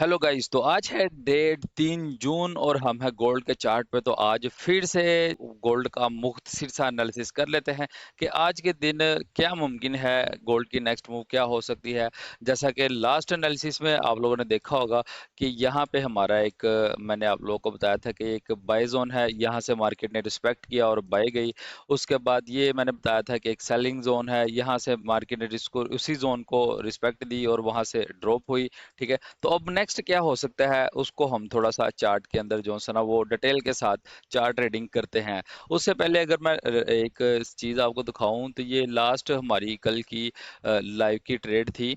Hello guys. तो आज है डेट 3 जून और हम है गोल्ड के चार्ट पे। तो आज फिर से गोल्ड का मुख्तसर सा एनालिसिस कर लेते हैं कि आज के दिन क्या मुमकिन है, गोल्ड की नेक्स्ट मूव क्या हो सकती है। जैसा कि लास्ट एनालिसिस में आप लोगों ने देखा होगा कि यहाँ पे हमारा एक मैंने आप लोगों को बताया था कि एक बाय जोन है, यहाँ से मार्केट ने रिस्पेक्ट किया और बाय गई। उसके बाद ये मैंने बताया था कि एक सेलिंग जोन है, यहाँ से मार्केट ने इसको उसी जोन को रिस्पेक्ट दी और वहां से ड्रॉप हुई। ठीक है, तो अब नेक्स्ट क्या हो सकता है उसको हम थोड़ा सा चार्ट के अंदर जो है ना वो डिटेल के साथ चार्ट रीडिंग करते हैं। उससे पहले अगर मैं एक चीज आपको दिखाऊं तो ये लास्ट हमारी कल की लाइव की ट्रेड थी,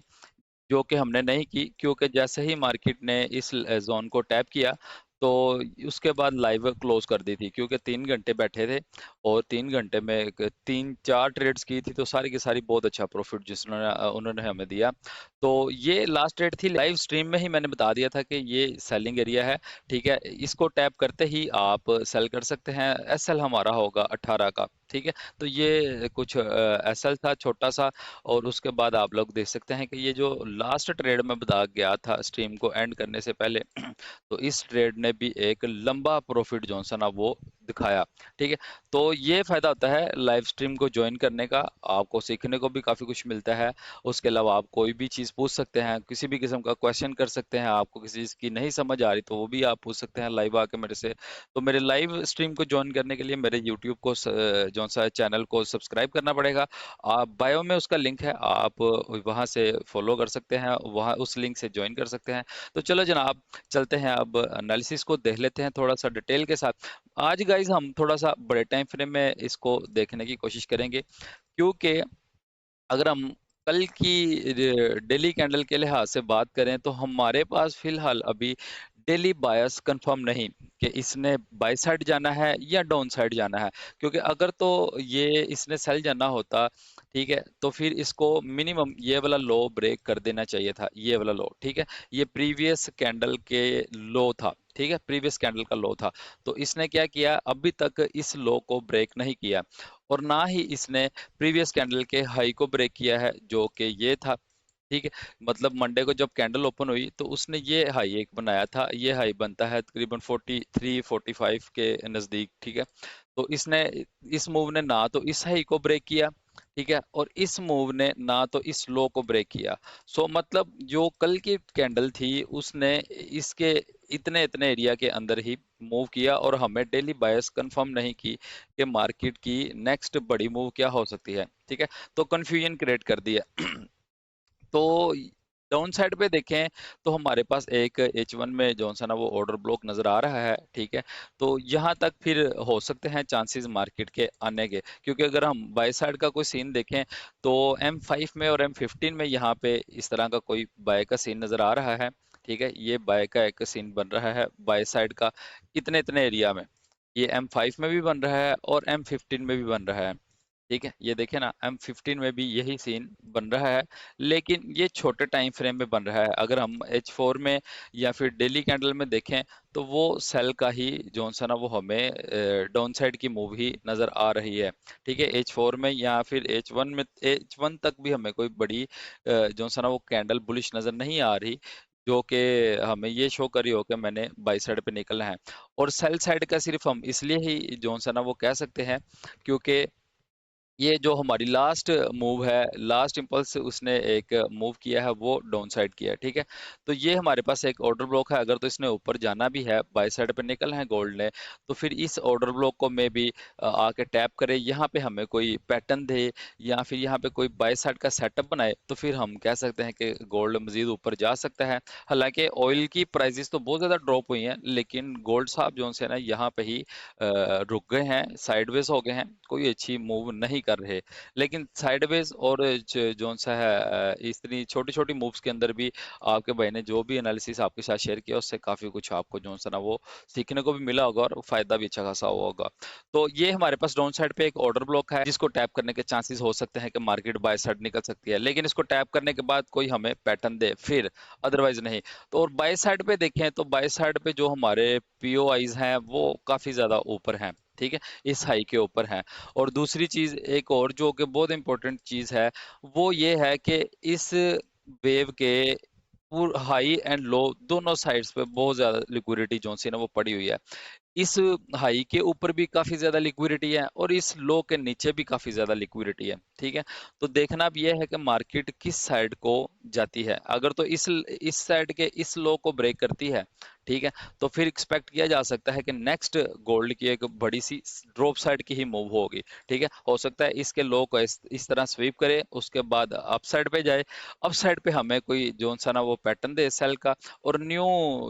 जो कि हमने नहीं की क्योंकि जैसे ही मार्केट ने इस जोन को टैप किया तो उसके बाद लाइव क्लोज कर दी थी, क्योंकि 3 घंटे बैठे थे और 3 घंटे में 3-4 ट्रेड्स की थी, तो सारी की सारी बहुत अच्छा प्रॉफिट जिसने उन्होंने हमें दिया। तो ये लास्ट ट्रेड थी, लाइव स्ट्रीम में ही मैंने बता दिया था कि ये सेलिंग एरिया है। ठीक है, इसको टैप करते ही आप सेल कर सकते हैं। एसएल हमारा होगा 18 का। ठीक है, तो ये कुछ एसएल था छोटा सा। और उसके बाद आप लोग देख सकते हैं कि ये जो लास्ट ट्रेड में बता गया था स्ट्रीम को एंड करने से पहले तो इस ट्रेड ने भी एक लंबा प्रॉफिट जो है ना वो दिखाया। ठीक है, तो ये फायदा होता है लाइव स्ट्रीम को ज्वाइन करने का, आपको सीखने को भी काफी कुछ मिलता है। उसके अलावा आप कोई भी चीज पूछ सकते हैं, किसी भी किस्म का क्वेश्चन कर सकते हैं, आपको किसी चीज की नहीं समझ आ रही तो वो भी आप पूछ सकते हैं लाइव आके मेरे से। तो मेरे लाइव स्ट्रीम को ज्वाइन करने के लिए मेरे यूट्यूब को जो सा चैनल को सब्सक्राइब करना पड़ेगा। आप बायो में उसका लिंक है, आप वहां से फॉलो कर सकते हैं, वहां उस लिंक से ज्वाइन कर सकते हैं। तो चलो जनाब, चलते हैं अब एनालिसिस को देख लेते हैं थोड़ा सा डिटेल के साथ। आज गाइज हम थोड़ा सा बड़े टाइम फ्रेम में इसको देखने की कोशिश करेंगे, क्योंकि अगर हम कल की डेली कैंडल के लिहाज से बात करें तो हमारे पास फिलहाल अभी डेली बायस कंफर्म नहीं कि इसने बाय साइड जाना है या डाउन साइड जाना है। क्योंकि अगर तो ये इसने सेल जाना होता, ठीक है, तो फिर इसको मिनिमम ये वाला लो ब्रेक कर देना चाहिए था, ये वाला लो। ठीक है, ये प्रीवियस कैंडल के लो था। ठीक है, प्रीवियस कैंडल का लो था। तो इसने क्या किया, अभी तक इस लो को ब्रेक नहीं किया और ना ही इसने प्रीवियस कैंडल के हाई को ब्रेक किया है, जो कि ये था। ठीक है, मतलब मंडे को जब कैंडल ओपन हुई तो उसने ये हाई एक बनाया था, ये हाई बनता है तकरीबन 43-45 के नजदीक। ठीक है, तो इसने इस मूव ने ना तो इस हाई को ब्रेक किया, ठीक है, और इस मूव ने ना तो इस लो को ब्रेक किया। सो मतलब जो कल की कैंडल थी उसने इसके इतने इतने एरिया के अंदर ही मूव किया और हमें डेली बायस कंफर्म नहीं की कि मार्केट की नेक्स्ट बड़ी मूव क्या हो सकती है। ठीक है, तो कंफ्यूजन क्रिएट कर दिया। तो डाउन साइड पे देखें तो हमारे पास एक H1 में जो सा ना वो ऑर्डर ब्लॉक नजर आ रहा है। ठीक है, तो यहाँ तक फिर हो सकते हैं चांसेस मार्केट के आने के, क्योंकि अगर हम बाय साइड का कोई सीन देखें तो M5 में और M15 में यहाँ पे इस तरह का कोई बाय का सीन नजर आ रहा है। ठीक है, ये बाय का एक सीन बन रहा है बाय साइड का इतने इतने एरिया में। ये M5 में भी बन रहा है और M15 में भी बन रहा है। ठीक है, ये देखें ना, M15 में भी यही सीन बन रहा है, लेकिन ये छोटे टाइम फ्रेम में बन रहा है। अगर हम H4 में या फिर डेली कैंडल में देखें तो वो सेल का ही जो सा ना वो हमें डाउन साइड की मूव ही नजर आ रही है। ठीक है, H4 में या फिर H1 में, H1 तक भी हमें कोई बड़ी जो सा ना वो कैंडल बुलिश नजर नहीं आ रही, जो कि हमें ये शो करी हो कि मैंने बाई साइड पे निकलना है। और सेल साइड का सिर्फ हम इसलिए ही जो सा ना वो कह सकते हैं क्योंकि ये जो हमारी लास्ट मूव है, लास्ट इंपल्स उसने एक मूव किया है वो डाउन साइड किया है। ठीक है, तो ये हमारे पास एक ऑर्डर ब्लॉक है। अगर तो इसने ऊपर जाना भी है, बाय साइड पे निकलना है गोल्ड ने, तो फिर इस ऑर्डर ब्लॉक को में भी आके टैप करे, यहाँ पे हमें कोई पैटर्न दे या फिर यहाँ पे कोई बाय साइड का सेटअप बनाए, तो फिर हम कह सकते हैं कि गोल्ड मजीद ऊपर जा सकता है। हालांकि ऑयल की प्राइसेस तो बहुत ज्यादा ड्रॉप हुई हैं, लेकिन गोल्ड साहब जो है ना यहाँ पे ही रुक गए हैं, साइडवेज हो गए हैं, कोई अच्छी मूव नहीं कर रहे। लेकिन साइडवेज और जोन सा है इतनी छोटी छोटी मूव्स के अंदर भी आपके भाई ने जो भी एनालिसिस आपके साथ शेयर किया उससे काफी कुछ आपको जो सा ना वो सीखने को भी मिला होगा और फायदा भी अच्छा खासा हुआ होगा। तो ये हमारे पास डाउन साइड पे एक ऑर्डर ब्लॉक है जिसको टैप करने के चांसेस हो सकते हैं कि मार्केट बाय साइड निकल सकती है, लेकिन इसको टैप करने के बाद कोई हमें पैटर्न दे फिर, अदरवाइज नहीं। तो और बाय साइड पे देखें तो बाय साइड पे जो हमारे पीओआईज हैं वो काफी ज्यादा ऊपर हैं। ठीक है, इस हाई के ऊपर हैं। और दूसरी चीज एक और जो कि बहुत इंपॉर्टेंट चीज है वो ये है कि इस वेव के हाई एंड लो दोनों साइड्स पे बहुत ज्यादा लिक्विडिटी जो सी ना वो पड़ी हुई है। इस हाई के ऊपर भी काफी ज्यादा लिक्विडिटी है और इस लो के नीचे भी काफी ज्यादा लिक्विडिटी है। ठीक है, तो देखना अब यह है कि मार्केट किस साइड को जाती है। अगर तो इस साइड के इस लो को ब्रेक करती है, ठीक है, तो फिर एक्सपेक्ट किया जा सकता है कि नेक्स्ट गोल्ड की एक बड़ी सी ड्रॉप साइड की ही मूव होगी। ठीक है, हो सकता है इसके लो को इस तरह स्वीप करे, उसके बाद अप साइड पे जाए, अप साइड पे हमें कोई जोन सा ना वो पैटर्न दे सेल का, और न्यू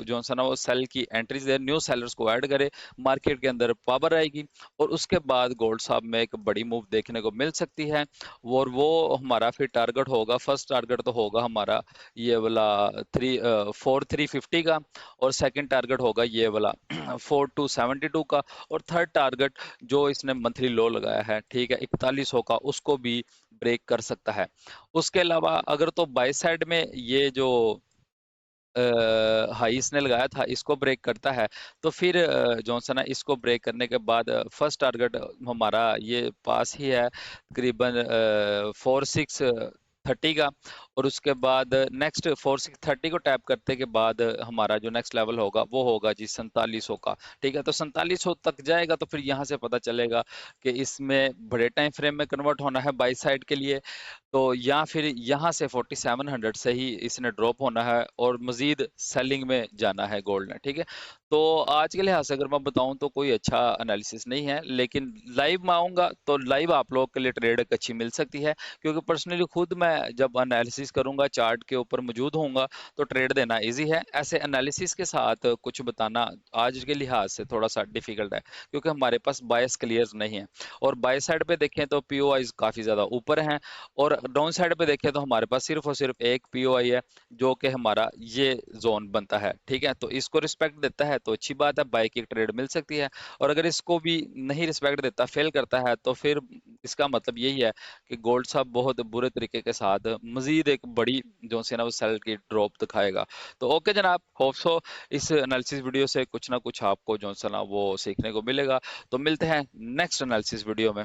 जोन सा ना वो सेल की एंट्रीज दे, न्यू सेलर्स को ऐड करे, मार्केट के अंदर पावर आएगी, और उसके बाद गोल्ड साहब में एक बड़ी मूव देखने को मिल सकती है। और वो हमारा फिर टारगेट होगा, फर्स्ट टारगेट तो होगा हमारा ये वाला 4350 का, और सेकंड टारगेट होगा ये वाला 4272 का, और थर्ड टारगेट जो इसने मंथली लो लगाया है, ठीक है, 4100 का, उसको भी ब्रेक कर सकता है। उसके अलावा अगर तो बाय साइड में ये जो हाई इसने लगाया था इसको ब्रेक करता है, तो फिर जॉनसन है इसको ब्रेक करने के बाद फर्स्ट टारगेट हमारा ये पास ही है तकरीबन 4630 का, और उसके बाद नेक्स्ट 4630 को टैप करने के बाद हमारा जो नेक्स्ट लेवल होगा वो होगा जी 4700 का। ठीक है, तो 4700 तक जाएगा तो फिर यहाँ से पता चलेगा कि इसमें बड़े टाइम फ्रेम में कन्वर्ट होना है बाई साइड के लिए, तो या फिर यहाँ से 4700 से ही इसने ड्रॉप होना है और मजीद सेलिंग में जाना है गोल्ड ने। ठीक है, तो आज के लिहाज से अगर मैं बताऊं तो कोई अच्छा एनालिसिस नहीं है, लेकिन लाइव में आऊंगा तो लाइव आप लोग के लिए ट्रेड एक अच्छी मिल सकती है, क्योंकि पर्सनली खुद मैं जब एनालिसिस करूंगा चार्ट के ऊपर मौजूद होऊंगा तो ट्रेड देना इजी है। ऐसे एनालिसिस के साथ कुछ बताना आज के लिहाज से थोड़ा सा डिफिकल्ट है, क्योंकि हमारे पास बायस क्लियर नहीं है, और बाय साइड पे देखें तो पीओआई काफी ज्यादा ऊपर हैं, और डाउन साइड पे देखें तो हमारे पास सिर्फ और सिर्फ एक पीओआई है जो कि हमारा ये जोन बनता है। ठीक है, तो इसको रिस्पेक्ट देता है तो अच्छी बात है, बाई की ट्रेड मिल सकती है, और अगर इसको भी नहीं रिस्पेक्ट देता, फेल करता है, तो फिर इसका मतलब यही है कि गोल्ड साहब बहुत बुरे तरीके के साथ मजीद एक बड़ी जो से ना वो सेल की ड्रॉप दिखाएगा। तो ओके जनाब, होप सो इस एनालिसिस वीडियो से कुछ ना कुछ आपको जो सा ना वो सीखने को मिलेगा। तो मिलते हैं नेक्स्ट एनालिसिस वीडियो में।